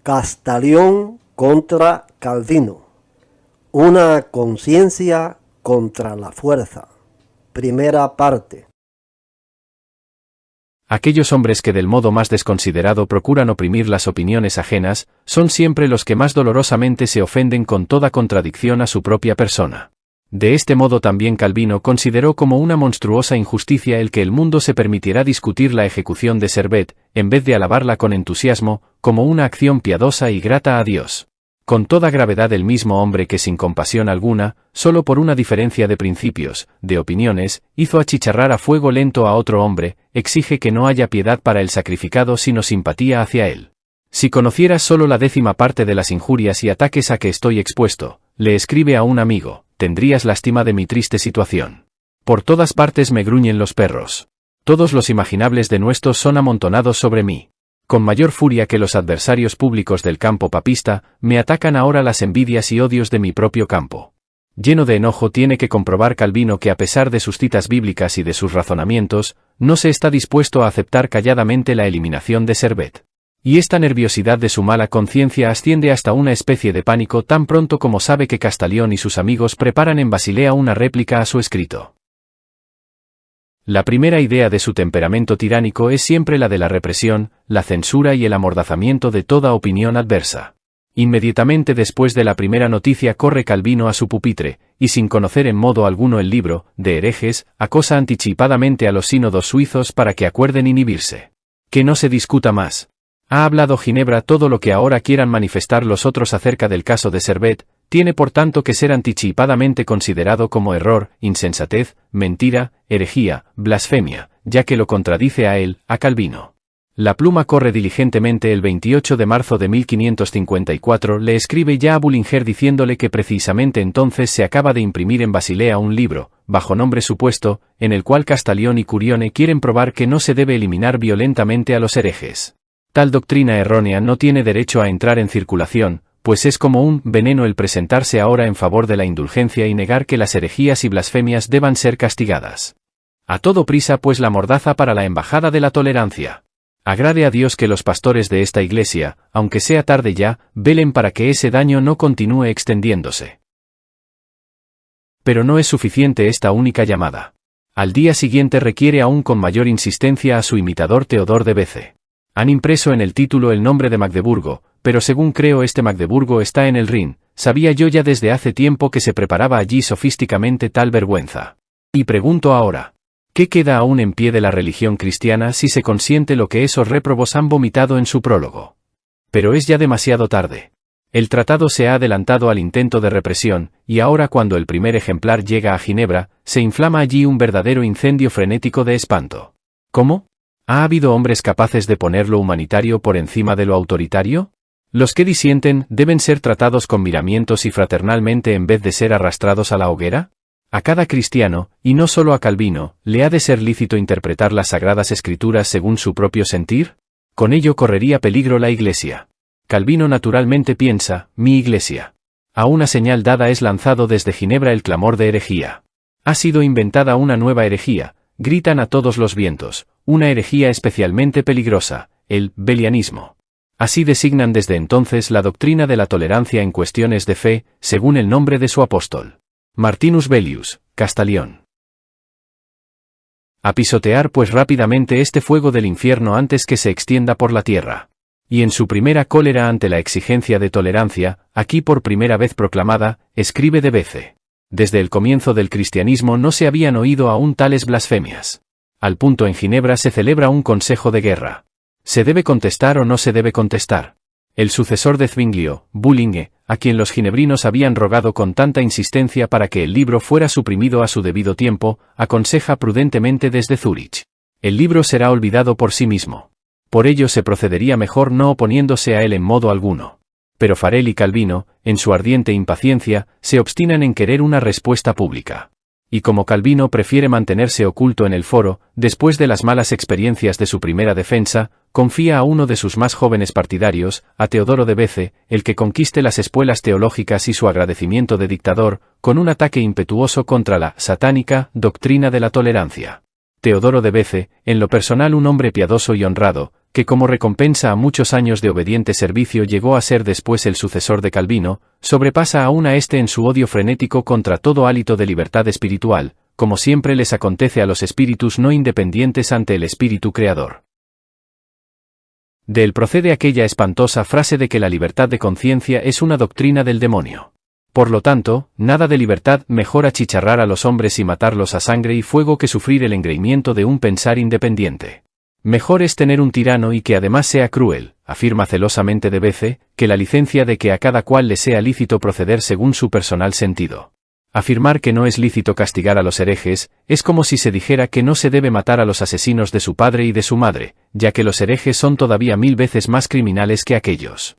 Castellón contra Calvino. Una conciencia contra la fuerza. Primera parte. Aquellos hombres que del modo más desconsiderado procuran oprimir las opiniones ajenas, son siempre los que más dolorosamente se ofenden con toda contradicción a su propia persona. De este modo también Calvino consideró como una monstruosa injusticia el que el mundo se permitiera discutir la ejecución de Servet, en vez de alabarla con entusiasmo, como una acción piadosa y grata a Dios. Con toda gravedad el mismo hombre que sin compasión alguna, solo por una diferencia de principios, de opiniones, hizo achicharrar a fuego lento a otro hombre, exige que no haya piedad para el sacrificado sino simpatía hacia él. Si conocieras solo la 10ª parte de las injurias y ataques a que estoy expuesto, le escribe a un amigo, tendrías lástima de mi triste situación. Por todas partes me gruñen los perros. Todos los imaginables denuestos son amontonados sobre mí. Con mayor furia que los adversarios públicos del campo papista, me atacan ahora las envidias y odios de mi propio campo. Lleno de enojo tiene que comprobar Calvino que a pesar de sus citas bíblicas y de sus razonamientos, no se está dispuesto a aceptar calladamente la eliminación de Servet. Y esta nerviosidad de su mala conciencia asciende hasta una especie de pánico tan pronto como sabe que Castellón y sus amigos preparan en Basilea una réplica a su escrito. La primera idea de su temperamento tiránico es siempre la de la represión, la censura y el amordazamiento de toda opinión adversa. Inmediatamente después de la primera noticia corre Calvino a su pupitre, y sin conocer en modo alguno el libro, de herejes, acosa anticipadamente a los sínodos suizos para que acuerden inhibirse. Que no se discuta más. Ha hablado Ginebra todo lo que ahora quieran manifestar los otros acerca del caso de Servet, tiene por tanto que ser anticipadamente considerado como error, insensatez, mentira, herejía, blasfemia, ya que lo contradice a él, a Calvino. La pluma corre diligentemente el 28 de marzo de 1554 le escribe ya a Bullinger diciéndole que precisamente entonces se acaba de imprimir en Basilea un libro, bajo nombre supuesto, en el cual Castellón y Curione quieren probar que no se debe eliminar violentamente a los herejes. Tal doctrina errónea no tiene derecho a entrar en circulación, pues es como un veneno el presentarse ahora en favor de la indulgencia y negar que las herejías y blasfemias deban ser castigadas. A todo prisa pues la mordaza para la embajada de la tolerancia. Agrade a Dios que los pastores de esta iglesia, aunque sea tarde ya, velen para que ese daño no continúe extendiéndose. Pero no es suficiente esta única llamada. Al día siguiente requiere aún con mayor insistencia a su imitador Teodor de Bece. Han impreso en el título el nombre de Magdeburgo, pero según creo este Magdeburgo está en el Rin, sabía yo ya desde hace tiempo que se preparaba allí sofísticamente tal vergüenza. Y pregunto ahora, ¿qué queda aún en pie de la religión cristiana si se consiente lo que esos réprobos han vomitado en su prólogo? Pero es ya demasiado tarde. El tratado se ha adelantado al intento de represión, y ahora cuando el primer ejemplar llega a Ginebra, se inflama allí un verdadero incendio frenético de espanto. ¿Cómo? ¿Ha habido hombres capaces de poner lo humanitario por encima de lo autoritario? Los que disienten deben ser tratados con miramientos y fraternalmente en vez de ser arrastrados a la hoguera. A cada cristiano, y no solo a Calvino, le ha de ser lícito interpretar las sagradas escrituras según su propio sentir. Con ello correría peligro la Iglesia. Calvino naturalmente piensa, mi Iglesia. A una señal dada es lanzado desde Ginebra el clamor de herejía. Ha sido inventada una nueva herejía, gritan a todos los vientos, una herejía especialmente peligrosa, el belianismo. Así designan desde entonces la doctrina de la tolerancia en cuestiones de fe, según el nombre de su apóstol. Martinus Bellius, Castellón. A pisotear pues rápidamente este fuego del infierno antes que se extienda por la tierra. Y en su primera cólera ante la exigencia de tolerancia, aquí por primera vez proclamada, escribe de Bece. Desde el comienzo del cristianismo no se habían oído aún tales blasfemias. Al punto en Ginebra se celebra un consejo de guerra. ¿Se debe contestar o no se debe contestar? El sucesor de Zwinglio, Bullinger, a quien los ginebrinos habían rogado con tanta insistencia para que el libro fuera suprimido a su debido tiempo, aconseja prudentemente desde Zúrich. El libro será olvidado por sí mismo. Por ello se procedería mejor no oponiéndose a él en modo alguno. Pero Farel y Calvino, en su ardiente impaciencia, se obstinan en querer una respuesta pública. Y como Calvino prefiere mantenerse oculto en el foro, después de las malas experiencias de su primera defensa, confía a uno de sus más jóvenes partidarios, a Teodoro de Bece, el que conquiste las espuelas teológicas y su agradecimiento de dictador, con un ataque impetuoso contra la satánica doctrina de la tolerancia. Teodoro de Bece, en lo personal un hombre piadoso y honrado, que como recompensa a muchos años de obediente servicio llegó a ser después el sucesor de Calvino, sobrepasa aún a este en su odio frenético contra todo hálito de libertad espiritual, como siempre les acontece a los espíritus no independientes ante el espíritu creador. De él procede aquella espantosa frase de que la libertad de conciencia es una doctrina del demonio. Por lo tanto, nada de libertad, mejor achicharrar a los hombres y matarlos a sangre y fuego que sufrir el engreimiento de un pensar independiente. Mejor es tener un tirano y que además sea cruel, afirma celosamente de Bece, que la licencia de que a cada cual le sea lícito proceder según su personal sentido. Afirmar que no es lícito castigar a los herejes, es como si se dijera que no se debe matar a los asesinos de su padre y de su madre, ya que los herejes son todavía 1000 veces más criminales que aquellos.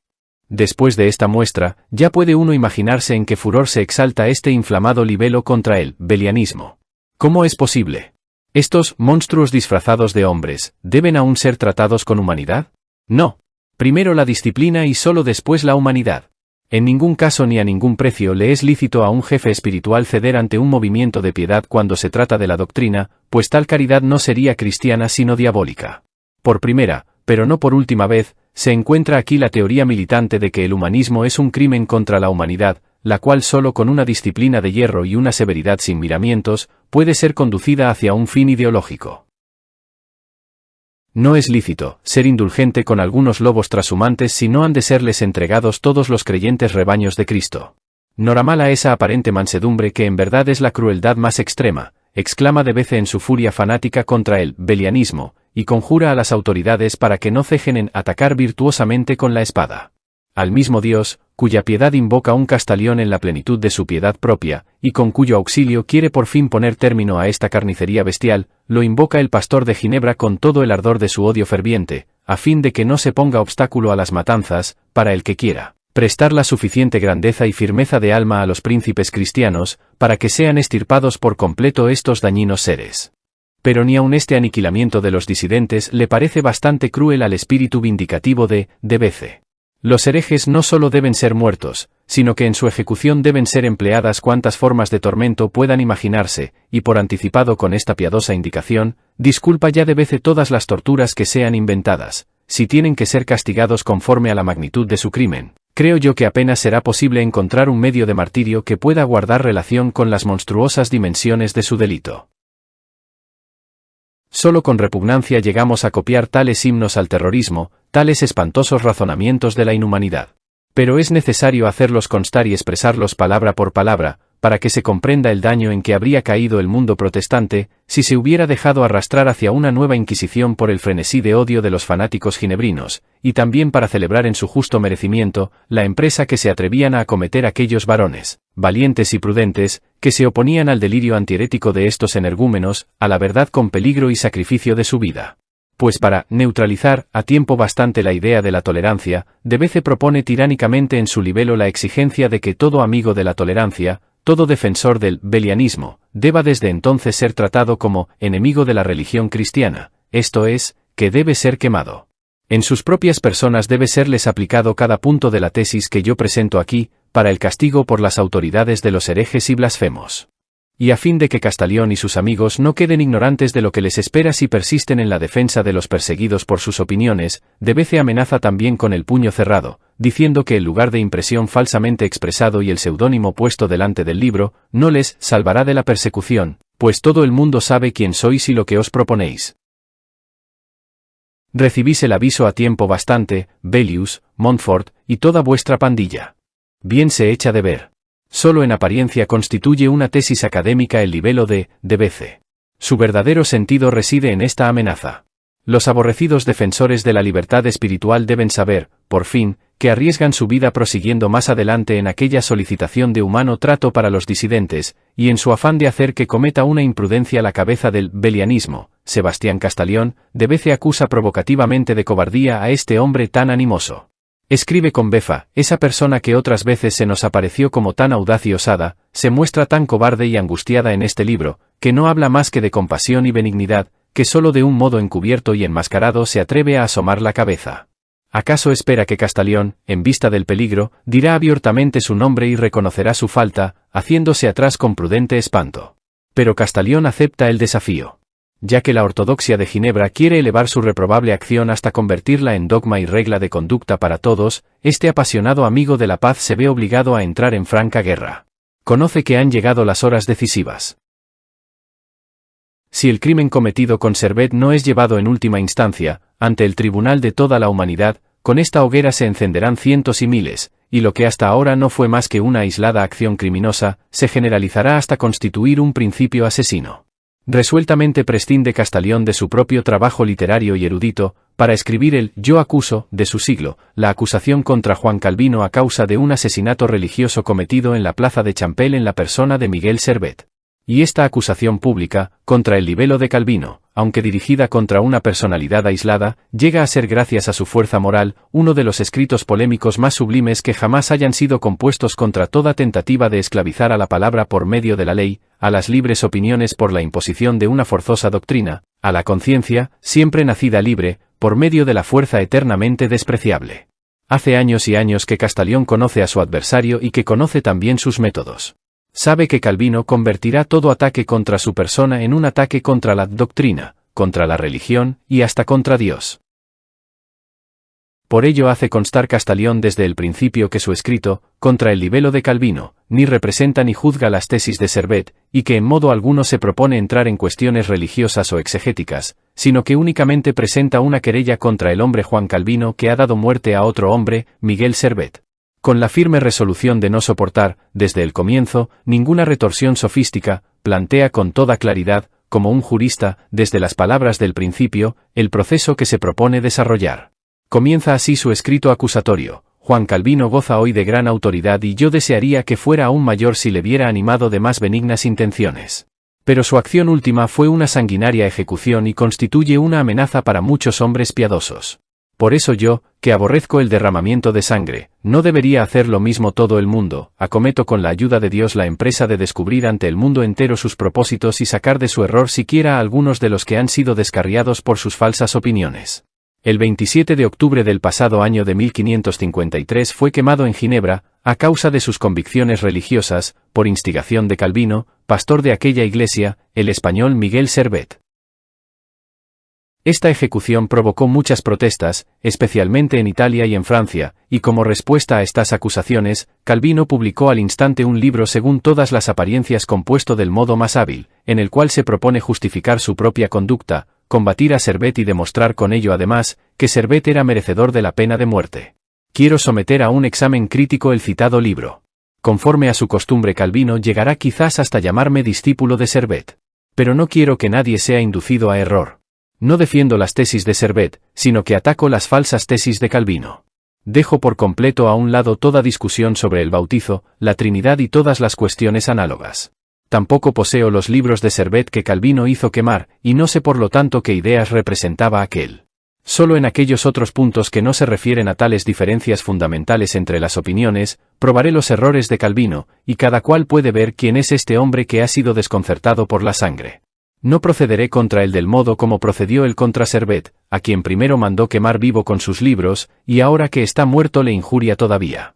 Después de esta muestra, ya puede uno imaginarse en qué furor se exalta este inflamado libelo contra el belianismo. ¿Cómo es posible? ¿Estos monstruos disfrazados de hombres deben aún ser tratados con humanidad? No. Primero la disciplina y solo después la humanidad. En ningún caso ni a ningún precio le es lícito a un jefe espiritual ceder ante un movimiento de piedad cuando se trata de la doctrina, pues tal caridad no sería cristiana sino diabólica. Por primera, pero no por última vez, se encuentra aquí la teoría militante de que el humanismo es un crimen contra la humanidad, la cual solo con una disciplina de hierro y una severidad sin miramientos, puede ser conducida hacia un fin ideológico. No es lícito ser indulgente con algunos lobos trashumantes si no han de serles entregados todos los creyentes rebaños de Cristo. Noramala esa aparente mansedumbre que en verdad es la crueldad más extrema, exclama de Bece en su furia fanática contra el belianismo, y conjura a las autoridades para que no cejen en atacar virtuosamente con la espada. Al mismo Dios, cuya piedad invoca un Castalión en la plenitud de su piedad propia, y con cuyo auxilio quiere por fin poner término a esta carnicería bestial, lo invoca el pastor de Ginebra con todo el ardor de su odio ferviente, a fin de que no se ponga obstáculo a las matanzas, para el que quiera prestar la suficiente grandeza y firmeza de alma a los príncipes cristianos, para que sean extirpados por completo estos dañinos seres. Pero ni aun este aniquilamiento de los disidentes le parece bastante cruel al espíritu vindicativo de Bece. Los herejes no solo deben ser muertos, sino que en su ejecución deben ser empleadas cuantas formas de tormento puedan imaginarse, y por anticipado con esta piadosa indicación, disculpa ya de Bece todas las torturas que sean inventadas, si tienen que ser castigados conforme a la magnitud de su crimen. Creo yo que apenas será posible encontrar un medio de martirio que pueda guardar relación con las monstruosas dimensiones de su delito. Solo con repugnancia llegamos a copiar tales himnos al terrorismo, tales espantosos razonamientos de la inhumanidad. Pero es necesario hacerlos constar y expresarlos palabra por palabra, para que se comprenda el daño en que habría caído el mundo protestante, si se hubiera dejado arrastrar hacia una nueva Inquisición por el frenesí de odio de los fanáticos ginebrinos, y también para celebrar en su justo merecimiento, la empresa que se atrevían a acometer aquellos varones, valientes y prudentes, que se oponían al delirio antiherético de estos energúmenos, a la verdad con peligro y sacrificio de su vida. Pues para neutralizar a tiempo bastante la idea de la tolerancia, de Bece propone tiránicamente en su libelo la exigencia de que todo amigo de la tolerancia, todo defensor del belianismo, deba desde entonces ser tratado como enemigo de la religión cristiana, esto es, que debe ser quemado. En sus propias personas debe serles aplicado cada punto de la tesis que yo presento aquí, para el castigo por las autoridades de los herejes y blasfemos. Y a fin de que Castalión y sus amigos no queden ignorantes de lo que les espera si persisten en la defensa de los perseguidos por sus opiniones, de Bece amenaza también con el puño cerrado, diciendo que el lugar de impresión falsamente expresado y el seudónimo puesto delante del libro, no les salvará de la persecución, pues todo el mundo sabe quién sois y lo que os proponéis. Recibís el aviso a tiempo bastante, Bellius, Montfort, y toda vuestra pandilla. Bien se echa de ver. Solo en apariencia constituye una tesis académica el libelo de Bece. Su verdadero sentido reside en esta amenaza. Los aborrecidos defensores de la libertad espiritual deben saber, por fin, que arriesgan su vida prosiguiendo más adelante en aquella solicitación de humano trato para los disidentes, y en su afán de hacer que cometa una imprudencia la cabeza del belianismo, Sebastián Castalión, de Bece acusa provocativamente de cobardía a este hombre tan animoso. Escribe con befa, esa persona que otras veces se nos apareció como tan audaz y osada, se muestra tan cobarde y angustiada en este libro, que no habla más que de compasión y benignidad, que solo de un modo encubierto y enmascarado se atreve a asomar la cabeza. ¿Acaso espera que Castalión, en vista del peligro, dirá abiertamente su nombre y reconocerá su falta, haciéndose atrás con prudente espanto? Pero Castalión acepta el desafío. ya que la ortodoxia de Ginebra quiere elevar su reprobable acción hasta convertirla en dogma y regla de conducta para todos, este apasionado amigo de la paz se ve obligado a entrar en franca guerra. Conoce que han llegado las horas decisivas. Si el crimen cometido con Servet no es llevado en última instancia, ante el tribunal de toda la humanidad, con esta hoguera se encenderán cientos y miles, y lo que hasta ahora no fue más que una aislada acción criminosa, se generalizará hasta constituir un principio asesino. Resueltamente prescinde Castellón de su propio trabajo literario y erudito, para escribir el «Yo acuso» de su siglo, la acusación contra Juan Calvino a causa de un asesinato religioso cometido en la plaza de Champel en la persona de Miguel Servet. Y esta acusación pública, contra el libelo de Calvino, aunque dirigida contra una personalidad aislada, llega a ser gracias a su fuerza moral, uno de los escritos polémicos más sublimes que jamás hayan sido compuestos contra toda tentativa de esclavizar a la palabra por medio de la ley, a las libres opiniones por la imposición de una forzosa doctrina, a la conciencia, siempre nacida libre, por medio de la fuerza eternamente despreciable. Hace años y años que Castellón conoce a su adversario y que conoce también sus métodos. Sabe que Calvino convertirá todo ataque contra su persona en un ataque contra la doctrina, contra la religión, y hasta contra Dios. Por ello hace constar Castellón desde el principio que su escrito, contra el libelo de Calvino, ni representa ni juzga las tesis de Servet, y que en modo alguno se propone entrar en cuestiones religiosas o exegéticas, sino que únicamente presenta una querella contra el hombre Juan Calvino que ha dado muerte a otro hombre, Miguel Servet. Con la firme resolución de no soportar, desde el comienzo, ninguna retorsión sofística, plantea con toda claridad, como un jurista, desde las palabras del principio, el proceso que se propone desarrollar. Comienza así su escrito acusatorio: Juan Calvino goza hoy de gran autoridad y yo desearía que fuera aún mayor si le viera animado de más benignas intenciones. Pero su acción última fue una sanguinaria ejecución y constituye una amenaza para muchos hombres piadosos. Por eso yo, que aborrezco el derramamiento de sangre, ¿no debería hacer lo mismo todo el mundo? Acometo con la ayuda de Dios la empresa de descubrir ante el mundo entero sus propósitos y sacar de su error siquiera a algunos de los que han sido descarriados por sus falsas opiniones. El 27 de octubre del pasado año de 1553 fue quemado en Ginebra, a causa de sus convicciones religiosas, por instigación de Calvino, pastor de aquella iglesia, el español Miguel Servet. Esta ejecución provocó muchas protestas, especialmente en Italia y en Francia, y como respuesta a estas acusaciones, Calvino publicó al instante un libro según todas las apariencias compuesto del modo más hábil, en el cual se propone justificar su propia conducta, combatir a Servet y demostrar con ello además, que Servet era merecedor de la pena de muerte. Quiero someter a un examen crítico el citado libro. Conforme a su costumbre Calvino llegará quizás hasta llamarme discípulo de Servet. Pero no quiero que nadie sea inducido a error. No defiendo las tesis de Servet, sino que ataco las falsas tesis de Calvino. Dejo por completo a un lado toda discusión sobre el bautizo, la Trinidad y todas las cuestiones análogas. Tampoco poseo los libros de Servet que Calvino hizo quemar, y no sé por lo tanto qué ideas representaba aquel. Solo en aquellos otros puntos que no se refieren a tales diferencias fundamentales entre las opiniones, probaré los errores de Calvino, y cada cual puede ver quién es este hombre que ha sido desconcertado por la sangre. No procederé contra él del modo como procedió él contra Servet, a quien primero mandó quemar vivo con sus libros, y ahora que está muerto le injuria todavía.